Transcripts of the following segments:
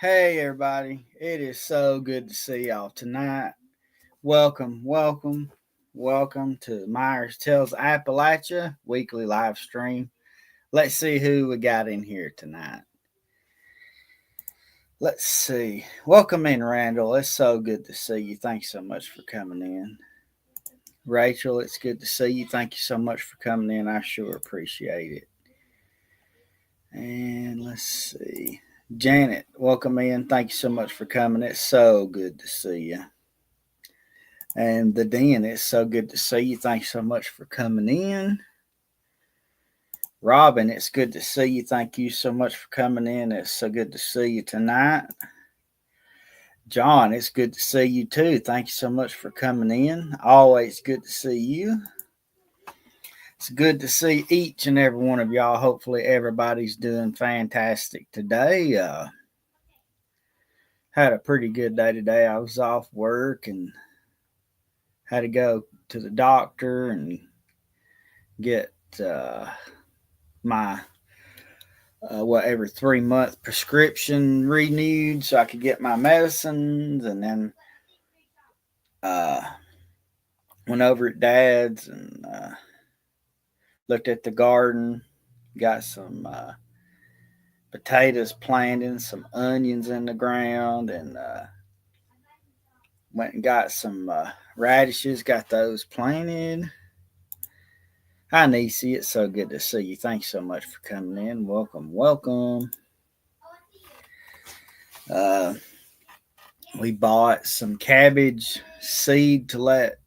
Hey everybody, it is so good to see y'all tonight. Welcome to Myers Tells Appalachia weekly live stream. Let's see who we got in here tonight. Let's see. Welcome in, Randall. It's so good to see you. Thanks so much for coming in. Rachel, it's good to see you. Thank you so much for coming in. I sure appreciate it. And let's see. Janet, welcome in. Thank you so much for coming. It's so good to see you. And the Den, it's so good to see you. Thanks so much for coming in. Robin, it's good to see you. Thank you so much for coming in. It's so good to see you tonight. John, it's good to see you too. Thank you so much for coming in. Always good to see you. It's good to see each and every one of y'all. Hopefully everybody's doing fantastic today. Had a pretty good day today. I was off work and had to go to the doctor and get my every 3 month prescription renewed so I could get my medicines, and then went over at Dad's and looked at the garden, got some potatoes planted, some onions in the ground, and went and got some radishes, got those planted. Hi, Nisi. It's so good to see you. Thanks so much for coming in. Welcome. We bought some cabbage seed to let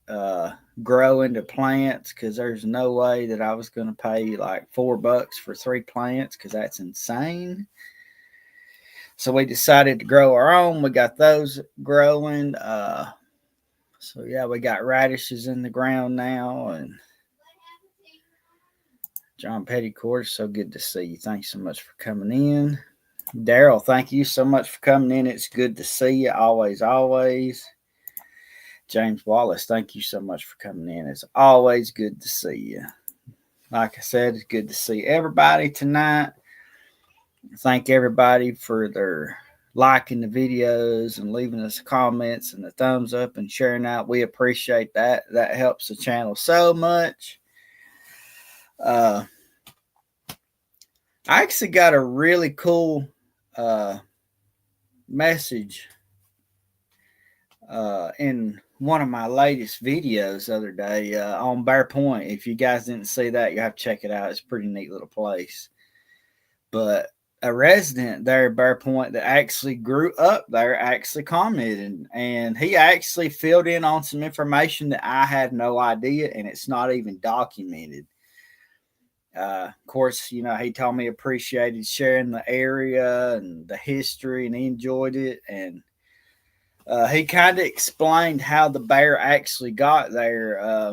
grow into plants because there's no way that I was going to pay like $4 for 3 plants because that's insane. So we decided to grow our own. We got those growing. So yeah, we got radishes in the ground now, and John Petticourt, so good to see you. Thanks so much for coming in. Daryl, thank you so much for coming in. It's good to see you. Always. James Wallace, thank you so much for coming in. It's always good to see you. Like I said, it's good to see everybody tonight. Thank everybody for their liking the videos and leaving us comments and the thumbs up and sharing out. We appreciate that. That helps the channel so much. I actually got a really cool message in one of my latest videos the other day on Bear Point. If you guys didn't see that, you have to check it out. It's a pretty neat little place. But a resident there at Bear Point that actually grew up there actually commented, and he actually filled in on some information that I had no idea, and it's not even documented. Of course, he told me appreciated sharing the area and the history, and he enjoyed it. And he kind of explained how the bear actually got there.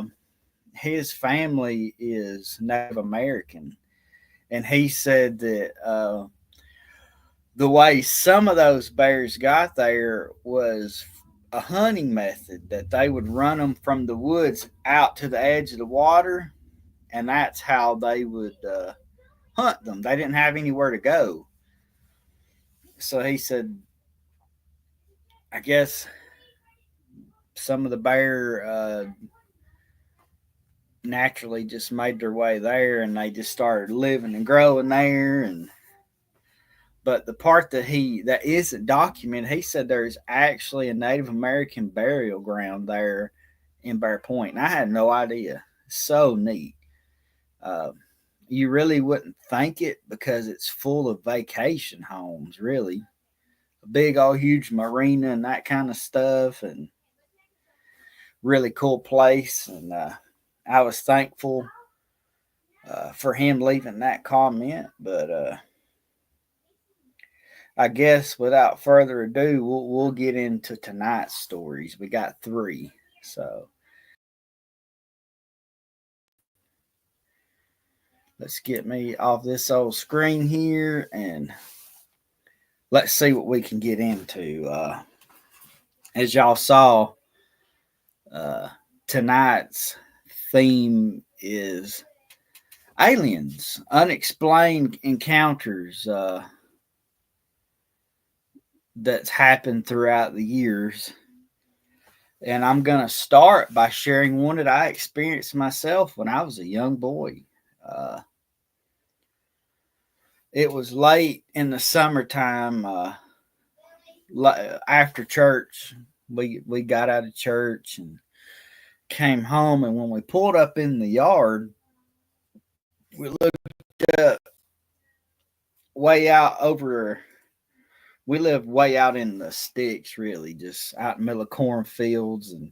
His family is Native American, and he said that the way some of those bears got there was a hunting method, that they would run them from the woods out to the edge of the water, and that's how they would hunt them. They didn't have anywhere to go. So he said, I guess some of the bear naturally just made their way there, and they just started living and growing there. But the part that isn't documented, he said there's actually a Native American burial ground there in Bear Point, and I had no idea. So neat. You really wouldn't think it because it's full of vacation homes, really. A big old huge marina and that kind of stuff, and really cool place. And I was thankful for him leaving that comment. But I guess without further ado, we'll get into tonight's stories. We got 3. So let's get me off this old screen here and let's see what we can get into. As y'all saw, tonight's theme is aliens, unexplained encounters. that's happened throughout the years. And I'm going to start by sharing one that I experienced myself when I was a young boy. Uh, it was late in the summertime, after church. We got out of church and came home. And when we pulled up in the yard, we looked up way out over. We lived way out in the sticks, really, just out in the middle of cornfields and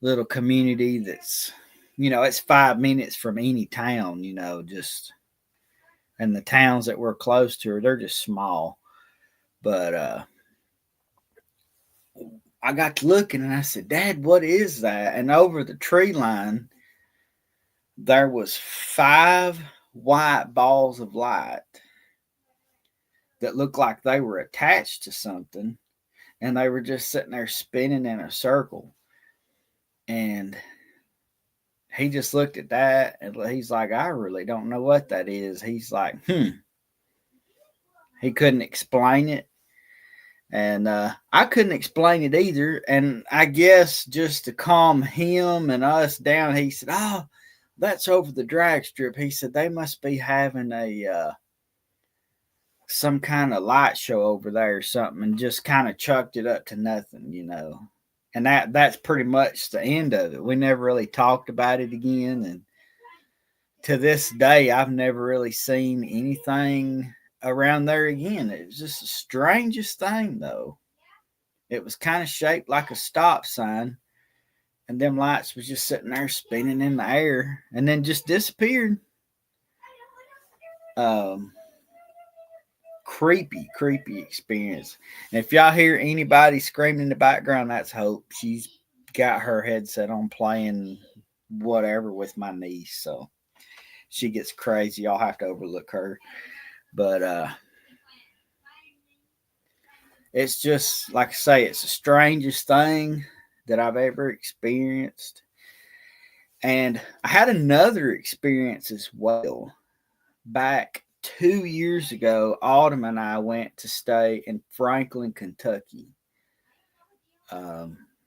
little community that's, it's 5 minutes from any town, just, and the towns that we're close to, they're just small. But I got to looking and I said, Dad, what is that? And over the tree line, there was 5 white balls of light that looked like they were attached to something, and they were just sitting there spinning in a circle. And he just looked at that and he's like, I really don't know what that is. He's like, He couldn't explain it. And I couldn't explain it either. And I guess just to calm him and us down, he said, Oh, that's over the drag strip. He said, they must be having some kind of light show over there or something, and just kind of chucked it up to nothing. And that's pretty much the end of it. We never really talked about it again. And to this day, I've never really seen anything around there again. It was just the strangest thing, though. It was kind of shaped like a stop sign, and them lights was just sitting there spinning in the air and then just disappeared. Um, creepy experience. And if y'all hear anybody screaming in the background, that's Hope. She's got her headset on playing whatever with my niece, so she gets crazy. I'll have to overlook her. But it's just, like I say, it's the strangest thing that I've ever experienced. And I had another experience as well. Back 2 years ago, Autumn and I went to stay in Franklin, Kentucky.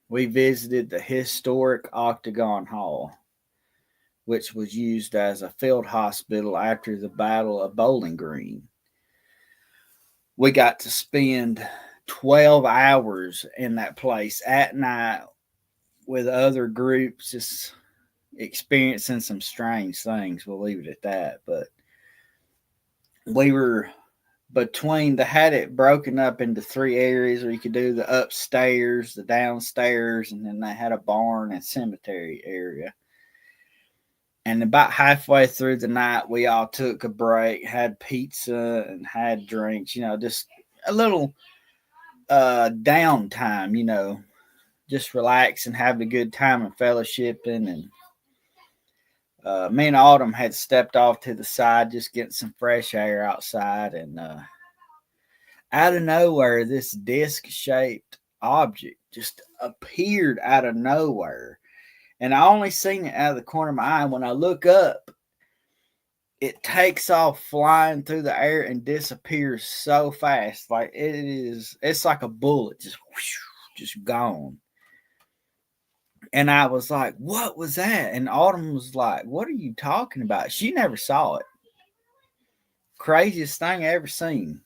We visited the historic Octagon Hall, which was used as a field hospital after the Battle of Bowling Green. We got to spend 12 hours in that place at night with other groups, just experiencing some strange things. We'll leave it at that. But we were they had it broken up into 3 areas where you could do the upstairs, the downstairs, and then they had a barn and cemetery area. And about halfway through the night, we all took a break, had pizza and had drinks, just a little downtime, just relax and have a good time and fellowshipping. And me and Autumn had stepped off to the side, just getting some fresh air outside. And out of nowhere, this disc-shaped object just appeared out of nowhere. And I only seen it out of the corner of my eye. When I look up, it takes off flying through the air and disappears so fast. Like it's like a bullet, just gone. And I was like, what was that? And Autumn was like, what are you talking about? She never saw it. Craziest thing I ever seen.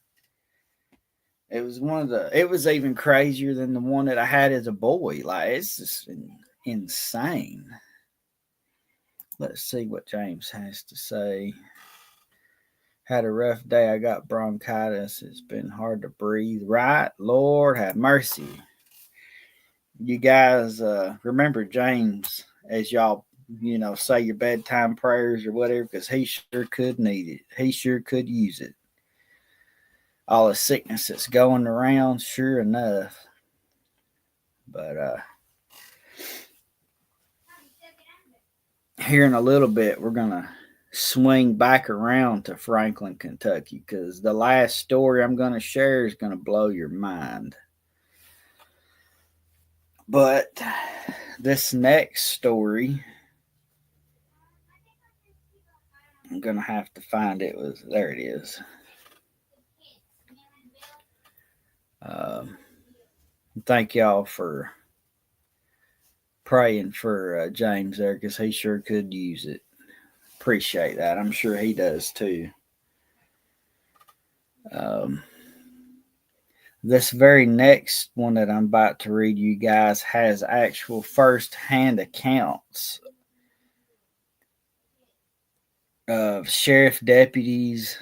It was even crazier than the one that I had as a boy. Like, it's just insane. Let's see what James has to say. Had a rough day. I got bronchitis. It's been hard to breathe. Right? Lord have mercy. You guys remember James as y'all, say your bedtime prayers or whatever, because he sure could need it. He sure could use it. All the sickness that's going around, sure enough. But here in a little bit, we're going to swing back around to Franklin, Kentucky, because the last story I'm going to share is going to blow your mind. But this next story, I'm going to have to find it. There it is. Thank y'all for praying for James there, because he sure could use it. Appreciate that. I'm sure he does too. Um, this very next one that I'm about to read you guys has actual first-hand accounts of sheriff deputies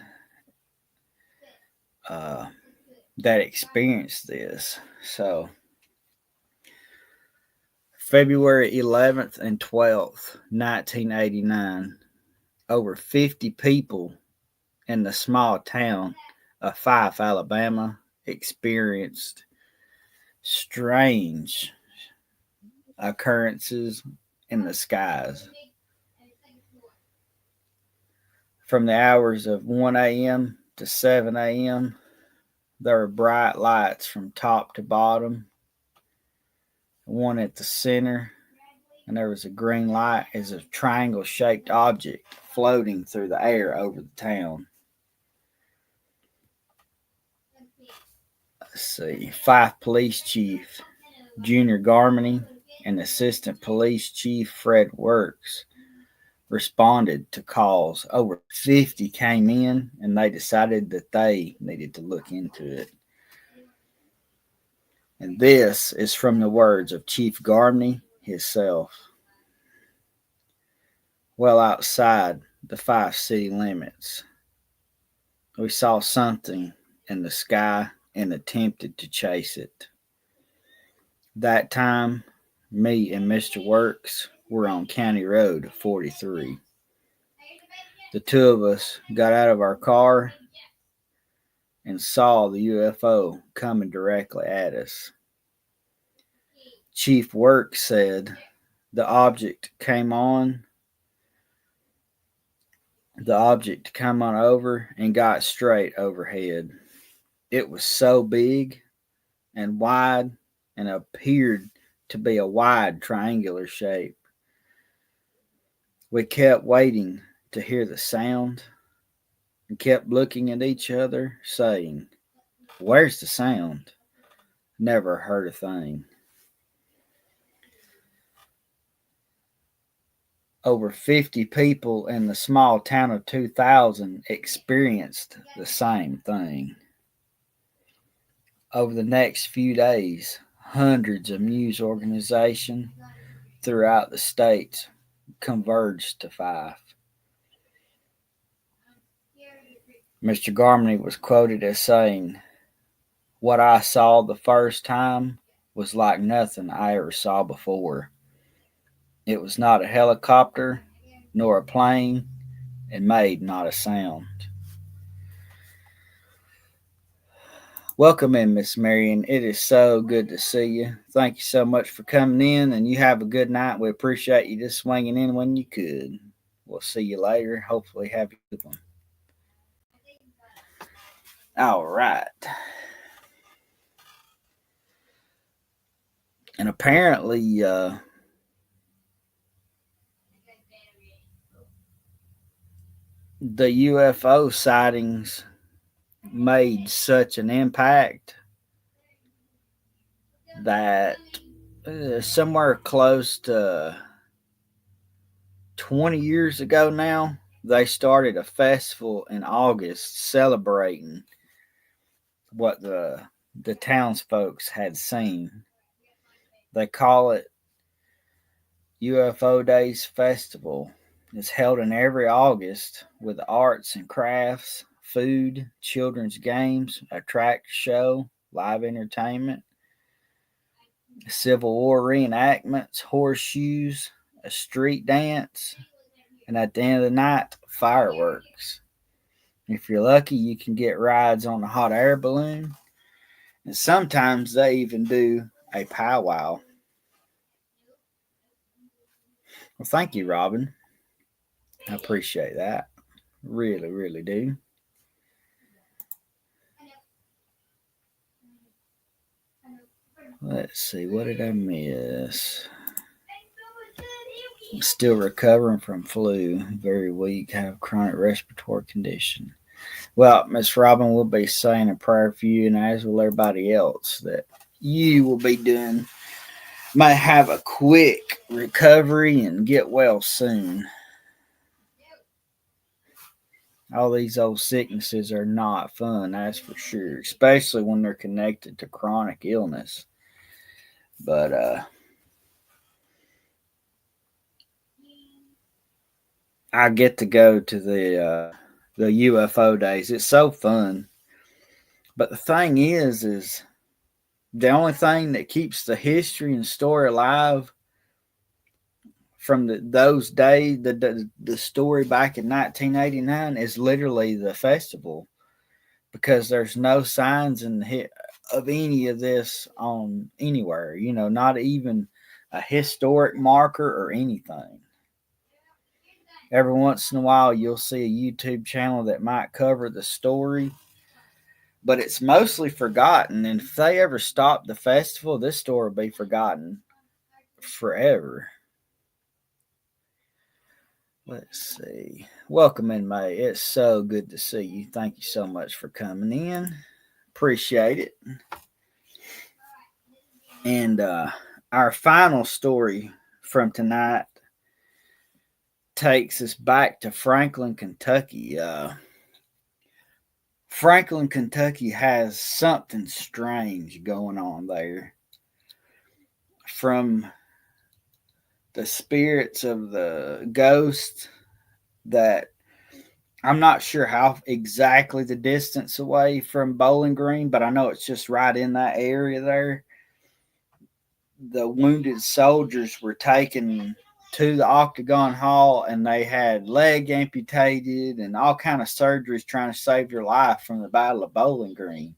that experienced this. So, February 11th and 12th, 1989, over 50 people in the small town of Fife, Alabama, experienced strange occurrences in the skies. From the hours of 1 a.m. to 7 a.m., there were bright lights from top to bottom, one at the center, and there was a green light as a triangle shaped object floating through the air over the town. Let's see. Fife Police Chief Junior Garmany and Assistant Police Chief Fred Works responded to calls. Over 50 came in, and they decided that they needed to look into it. And this is from the words of Chief Garmany himself. Well outside the Fife city limits, we saw something in the sky and attempted to chase it. That time, me and Mr. Works were on County Road 43. The two of us got out of our car and saw the UFO coming directly at us. Chief Works said the object came on over and got straight overhead. It was so big and wide and appeared to be a wide triangular shape. We kept waiting to hear the sound and kept looking at each other, saying, "Where's the sound?" Never heard a thing. Over 50 people in the small town of 2000 experienced the same thing. Over the next few days, hundreds of news organizations throughout the state converged to Fife. Mr. Garmany was quoted as saying, "What I saw the first time was like nothing I ever saw before. It was not a helicopter nor a plane and made not a sound." Welcome in, Miss Marion. It is so good to see you. Thank you so much for coming in, and you have a good night. We appreciate you just swinging in when you could. We'll see you later. Hopefully have a good one. All right. And apparently, the UFO sightings made such an impact that somewhere close to 20 years ago now, they started a festival in August celebrating what the townsfolk had seen. They call it UFO Days Festival. It's held in every August with arts and crafts, food, children's games, a track show, live entertainment, Civil War reenactments, horseshoes, a street dance, and at the end of the night, fireworks. If you're lucky, you can get rides on a hot air balloon, and sometimes they even do a powwow. Well, thank you, Robin. I appreciate that. Really, really do. Let's see, what did I miss? I'm still recovering from flu. Very weak. Have chronic respiratory condition. Well, Miss Robin, we'll be saying a prayer for you, and as will everybody else that you will be doing, may have a quick recovery and get well soon. All these old sicknesses are not fun, that's for sure, especially when they're connected to chronic illness. But I get to go to the UFO days. It's so fun. But the thing is the only thing that keeps the history and story alive from those days, the story back in 1989, is literally the festival, because there's no signs of any of this on anywhere. Not even a historic marker or anything. Every once in a while, you'll see a YouTube channel that might cover the story, but it's mostly forgotten. And if they ever stop the festival, this story will be forgotten forever. Let's see. Welcome in, May. It's so good to see you. Thank you so much for coming in. Appreciate it. And our final story from tonight takes us back to Franklin, Kentucky. Franklin, Kentucky has something strange going on there. From the spirits of the ghosts that, I'm not sure how exactly the distance away from Bowling Green, but I know it's just right in that area there. The wounded soldiers were taken to the Octagon Hall, and they had leg amputated and all kind of surgeries trying to save their life from the Battle of Bowling Green.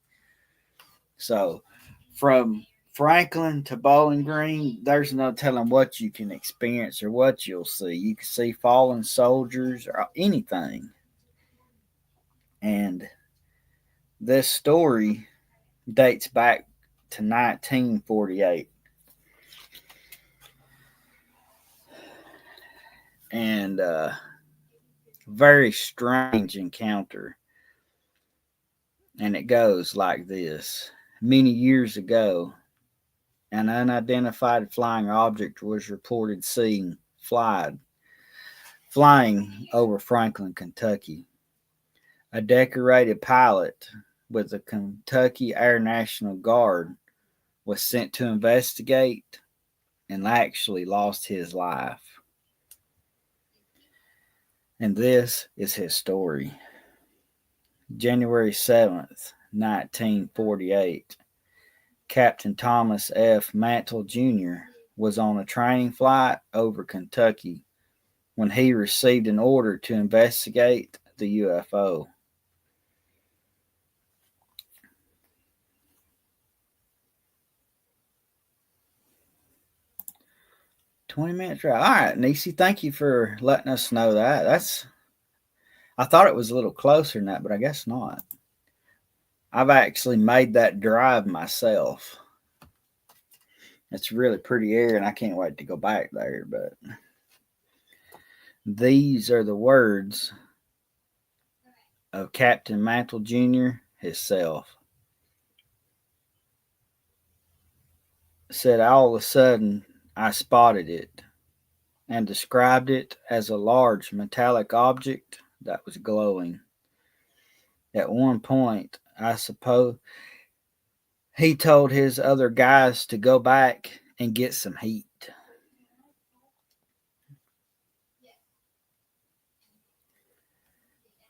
So from Franklin to Bowling Green, there's no telling what you can experience or what you'll see. You can see fallen soldiers or anything. And this story dates back to 1948. And very strange encounter. And it goes like this. Many years ago, an unidentified flying object was reported seen flying over Franklin, Kentucky. A decorated pilot with the Kentucky Air National Guard was sent to investigate and actually lost his life. And this is his story. January 7th, 1948, Captain Thomas F. Mantle Jr. was on a training flight over Kentucky when he received an order to investigate the UFO. "20-minute drive." All right, Nisi, thank you for letting us know that. I thought it was a little closer than that, but I guess not. I've actually made that drive myself. It's really pretty area, and I can't wait to go back there. But these are the words of Captain Mantle Jr. himself. Said, "All of a sudden, I spotted it and described it as a large metallic object that was glowing. At one point, I suppose he told his other guys to go back and get some heat."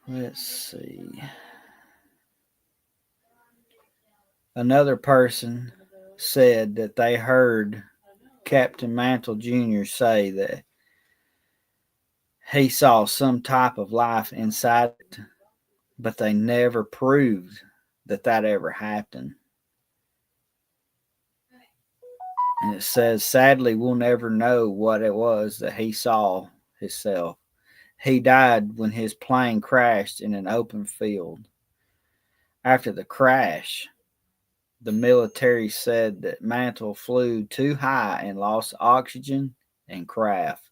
Let's see. Another person said that they heard Captain Mantle Jr. say that he saw some type of life inside it, but they never proved that ever happened. And it says, sadly, we'll never know what it was that he saw himself. He died when his plane crashed in an open field. After the crash, the military said that Mantle flew too high and lost oxygen and crashed.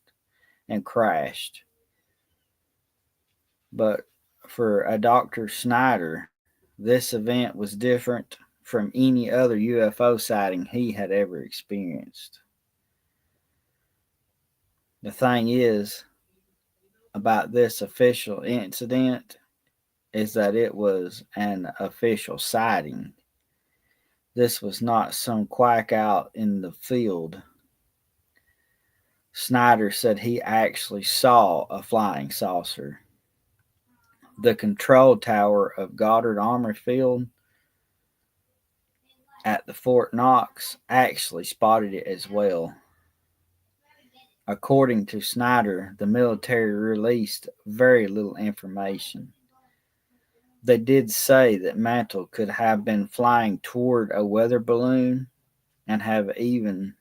But for a Dr. Snyder, this event was different from any other UFO sighting he had ever experienced. The thing is about this official incident is that it was an official sighting. This was not some quack out in the field. Snyder said he actually saw a flying saucer. The control tower of Goddard Army Field at the Fort Knox actually spotted it as well. According to Snyder, the military released very little information. They did say that Mantle could have been flying toward a weather balloon and have even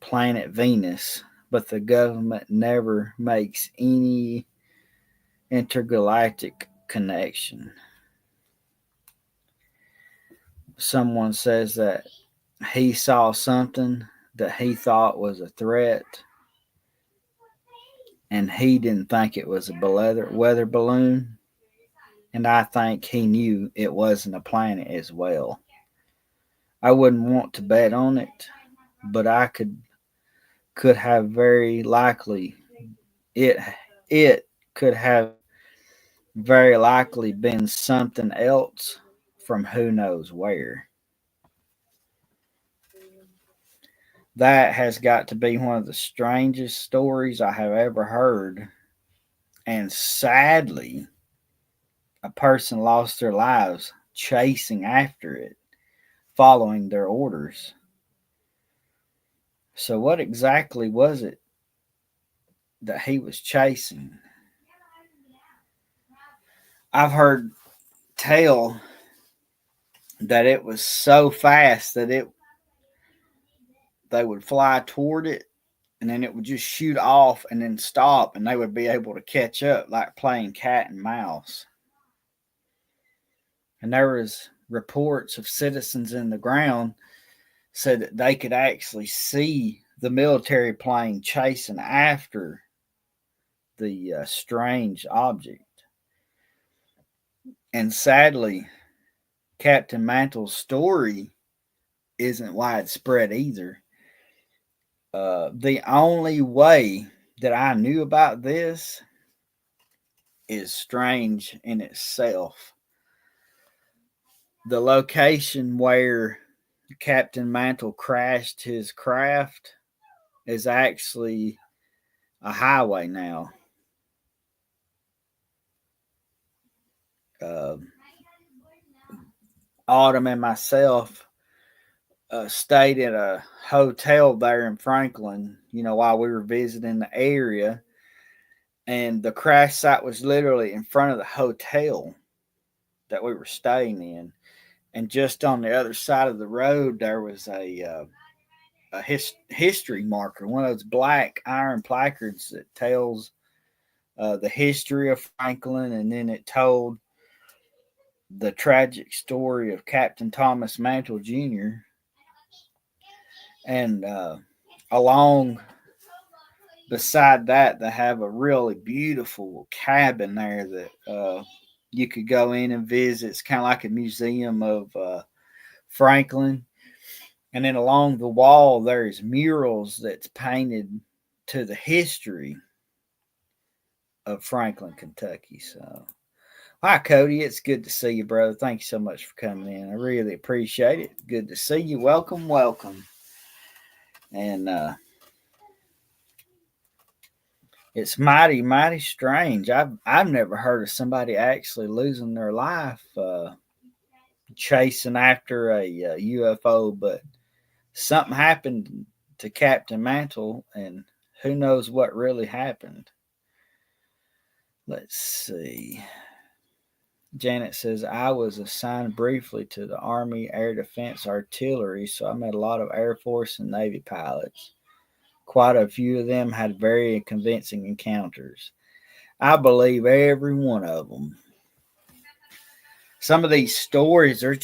planet Venus, but the government never makes any intergalactic connection. Someone says that he saw something that he thought was a threat, and he didn't think it was a weather balloon, and I think he knew it wasn't a planet as well. I wouldn't want to bet on it, but I could have very likely it could have very likely been something else from who knows where. That has got to be one of the strangest stories I have ever heard. And sadly, a person lost their lives chasing after it, following their orders. So, what exactly was it that he was chasing? I've heard tell that it was so fast that they would fly toward it and then it would just shoot off and then stop and they would be able to catch up like playing cat and mouse. And there was reports of citizens in the ground said that they could actually see the military plane chasing after the strange object. And sadly, Captain Mantle's story isn't widespread either. The only way that I knew about this is strange in itself. The location where Captain Mantle crashed his craft is actually a highway now. Autumn and myself stayed at a hotel there in Franklin, while we were visiting the area. And the crash site was literally in front of the hotel that we were staying in. And just on the other side of the road, there was a history marker, one of those black iron placards that tells the history of Franklin, and then it told the tragic story of Captain Thomas Mantle Jr. And along beside that, they have a really beautiful cabin there that you could go in and visit. It's kind of like a museum of Franklin. And then along the wall, there's murals that's painted to the history of Franklin, Kentucky. So, hi, Cody. It's good to see you, brother. Thank you so much for coming in. I really appreciate it. Good to see you. Welcome, welcome. And it's mighty, mighty strange. I've never heard of somebody actually losing their life chasing after a UFO, but something happened to Captain Mantle, and who knows what really happened. Let's see. Janet says, I was assigned briefly to the Army Air Defense Artillery, so I met a lot of Air Force and Navy pilots. Quite a few of them had very convincing encounters. I believe every one of them. Some of these stories are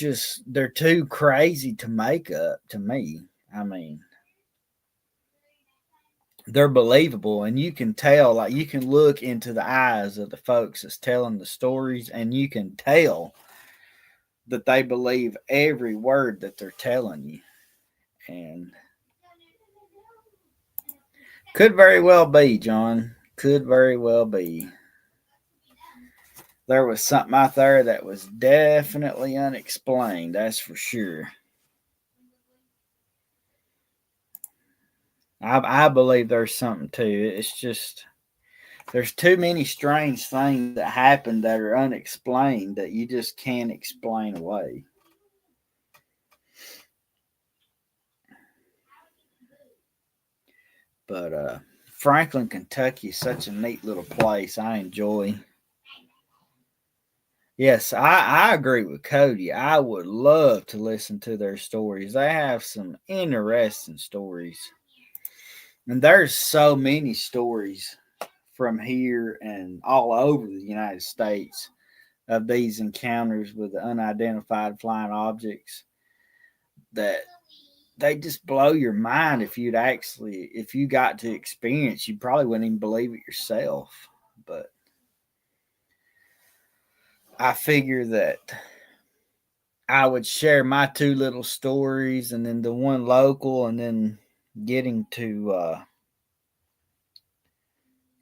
they're too crazy to make up to me. I mean, they're believable, and you can tell, like, you can look into the eyes of the folks that's telling the stories, and you can tell that they believe every word that they're telling you. And could very well be, John. Could very well be. There was something out there that was definitely unexplained, that's for sure. I believe there's something to it. It's just there's too many strange things that happen that are unexplained that you just can't explain away. But Franklin, Kentucky is such a neat little place. I enjoy. Yes, I agree with Cody. I would love to listen to their stories. They have some interesting stories. And there's so many stories from here and all over the United States of these encounters with the unidentified flying objects that they just blow your mind. If you got to experience, you probably wouldn't even believe it yourself. But I figure that I would share my two little stories and then the one local, and then getting to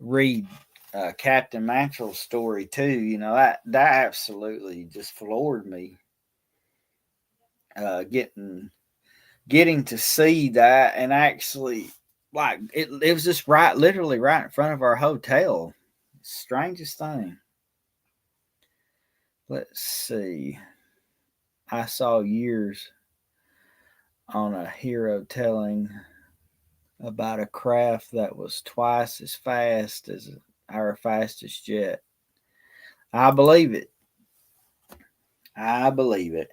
read Captain Maxwell's story too. That absolutely just floored me. Getting to see that, and actually, like it was just literally right in front of our hotel. Strangest thing. Let's see. I saw years on a hero telling about a craft that was twice as fast as our fastest jet. I believe it. I believe it.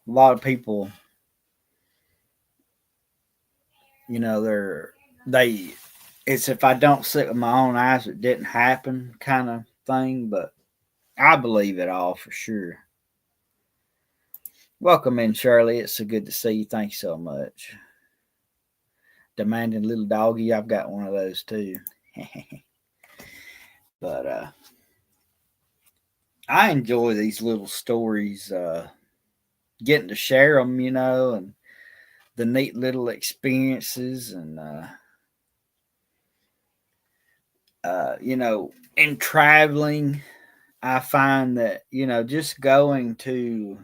A lot of people, they it's if I don't see it with my own eyes, it didn't happen kind of thing. But I believe it all for sure. Welcome in, Shirley. It's so good to see you. Thank you so much. Demanding little doggy, I've got one of those too. But I enjoy these little stories, getting to share them, and the neat little experiences, and in traveling, I find that just going to,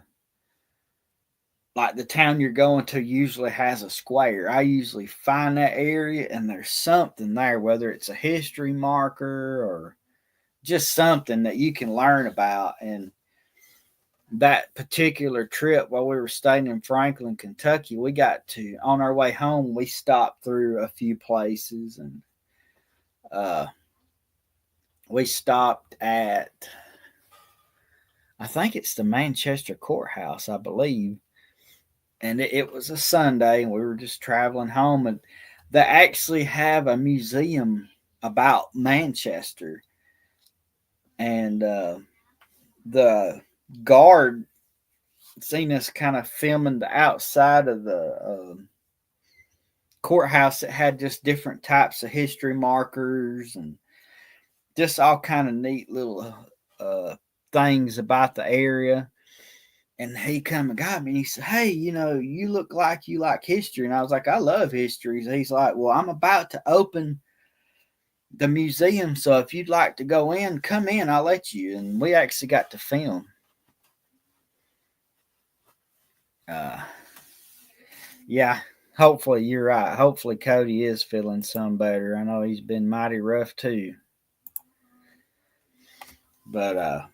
like, the town you're going to usually has a square. I usually find that area and there's something there, whether it's a history marker or just something that you can learn about. And that particular trip, while we were staying in Franklin, Kentucky, we got to, on our way home, we stopped through a few places, and we stopped at, I think it's the Manchester Courthouse, I believe. And it was a Sunday, and we were just traveling home, and they actually have a museum about Manchester. And the guard seen us kind of filming the outside of the courthouse that had just different types of history markers and just all kind of neat little things about the area. And he come and got me, and he said, "Hey, you look like you like history." And I was like, "I love history." So he's like, "Well, I'm about to open the museum, so if you'd like to go in, come in, I'll let you." And we actually got to film. Yeah, hopefully you're right. Hopefully Cody is feeling some better. I know he's been mighty rough too. But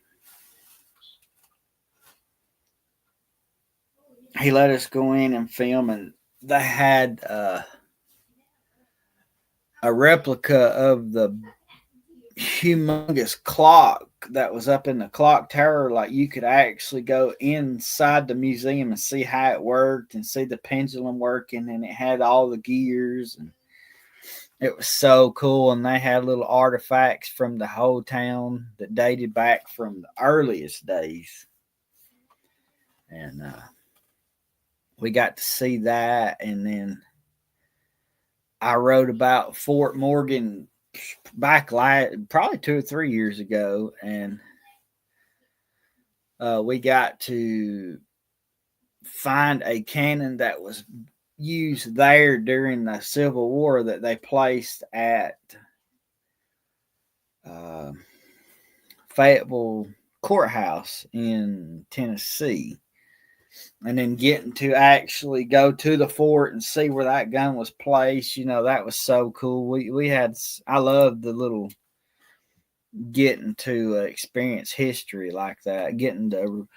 he let us go in and film, and they had a replica of the humongous clock that was up in the clock tower. Like, you could actually go inside the museum and see how it worked and see the pendulum working, and it had all the gears, and it was so cool. And they had little artifacts from the whole town that dated back from the earliest days. And we got to see that. And then I wrote about Fort Morgan back probably 2 or 3 years ago. And We got to find a cannon that was used there during the Civil War that they placed at uh, Fayetteville Courthouse in Tennessee. And then getting to actually go to the fort and see where that gun was placed, that was so cool. We had, I love the little getting to experience history like that, getting to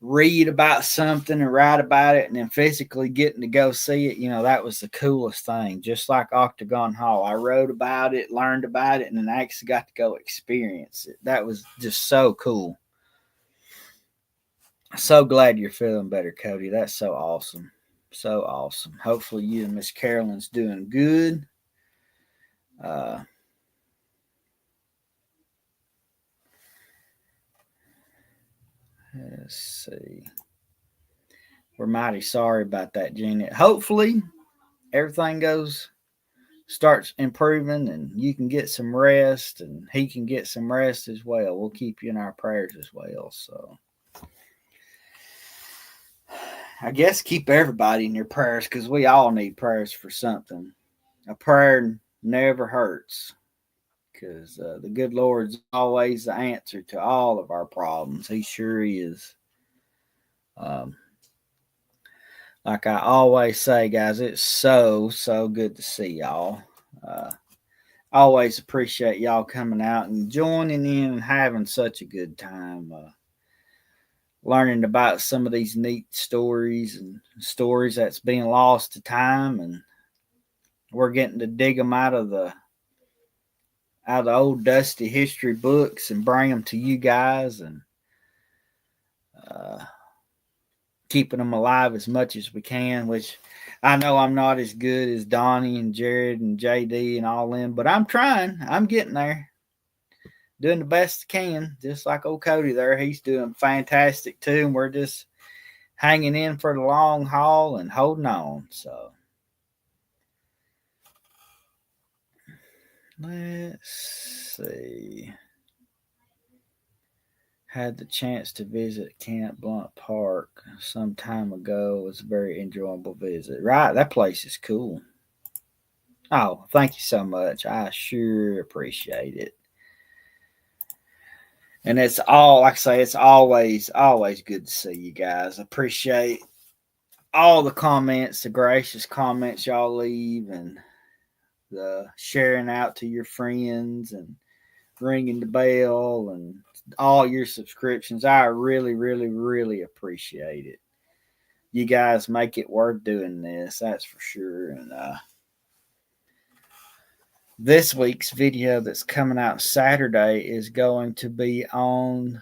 read about something and write about it, and then physically getting to go see it. That was the coolest thing. Just like Octagon Hall, I wrote about it, learned about it, and then actually got to go experience it. That was just so cool. So glad you're feeling better, Cody. That's so awesome. So awesome. Hopefully you and Miss Carolyn's doing good. Let's see. We're mighty sorry about that, Janet. Hopefully everything starts improving and you can get some rest and he can get some rest as well. We'll keep you in our prayers as well. So I guess keep everybody in your prayers because we all need prayers for something. A prayer never hurts because the good Lord's always the answer to all of our problems. He sure is. Like I always say, guys, it's so good to see y'all. Always appreciate y'all coming out and joining in and having such a good time. Learning about some of these neat stories and stories that's being lost to time, and we're getting to dig them out of the old dusty history books and bring them to you guys, and keeping them alive as much as we can, which I know I'm not as good as Donnie and Jared and JD and all them, but I'm trying. I'm getting there. Doing the best I can, just like old Cody there. He's doing fantastic too, and we're just hanging in for the long haul and holding on. So let's see. Had the chance to visit Camp Blunt Park some time ago. It was a very enjoyable visit. Right, that place is cool. Oh, thank you so much. I sure appreciate it. And it's all, like I say, it's always good to see you guys. Appreciate all the comments, the gracious comments y'all leave, and the sharing out to your friends and ringing the bell and all your subscriptions. I really appreciate it. You guys make it worth doing this, that's for sure. And this week's video that's coming out Saturday is going to be on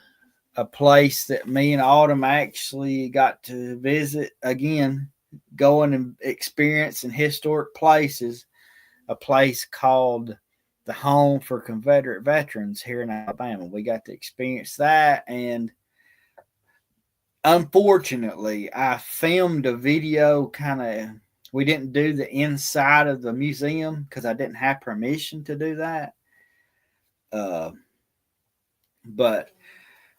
a place that me and Autumn actually got to visit again, going and experiencing historic places. A place called the Home for Confederate Veterans here in Alabama. We got to experience that, and unfortunately, I filmed a video we didn't do the inside of the museum because I didn't have permission to do that. But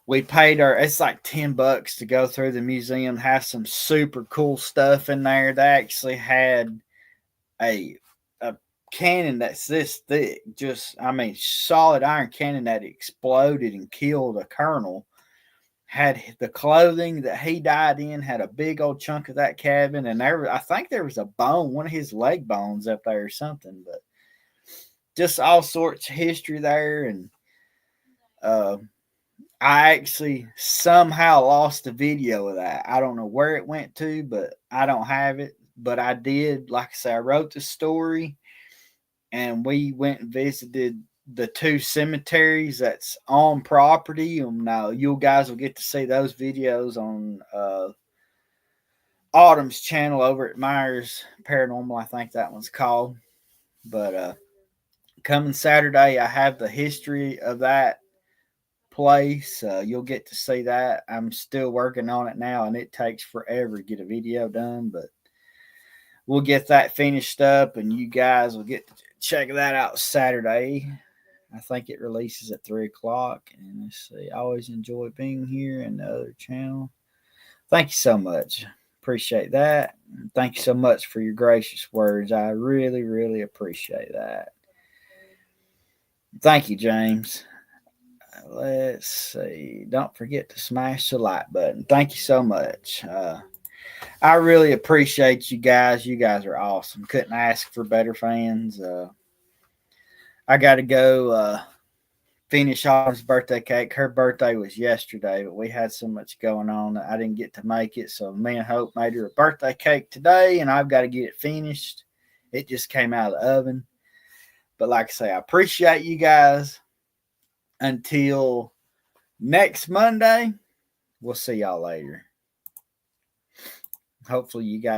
we paid it's like $10 to go through the museum, have some super cool stuff in there. They actually had a cannon that's this thick, solid iron cannon that exploded and killed a colonel. Had the clothing that he died in, had a big old chunk of that cabin, and I think there was a bone, one of his leg bones up there or something, but just all sorts of history there. And I actually somehow lost the video of that. I don't know where it went to, but I don't have it. But I did, like I said, I wrote the story, and we went and visited the two cemeteries that's on property. And now you guys will get to see those videos on Autumn's channel over at Myers Paranormal. I think that one's called. But coming Saturday, I have the history of that place. You'll get to see that. I'm still working on it now, and it takes forever to get a video done, but we'll get that finished up, and you guys will get to check that out Saturday. I think it releases at 3 o'clock. And let's see. I always enjoy being here and the other channel. Thank you so much. Appreciate that. Thank you so much for your gracious words. I really, really appreciate that. Thank you, James. Let's see. Don't forget to smash the like button. Thank you so much. I really appreciate you guys. You guys are awesome. Couldn't ask for better fans. I got to go finish Autumn's birthday cake. Her birthday was yesterday, but we had so much going on that I didn't get to make it. So me and Hope made her a birthday cake today, and I've got to get it finished. It just came out of the oven. But like I say, I appreciate you guys. Until next Monday, we'll see y'all later. Hopefully you guys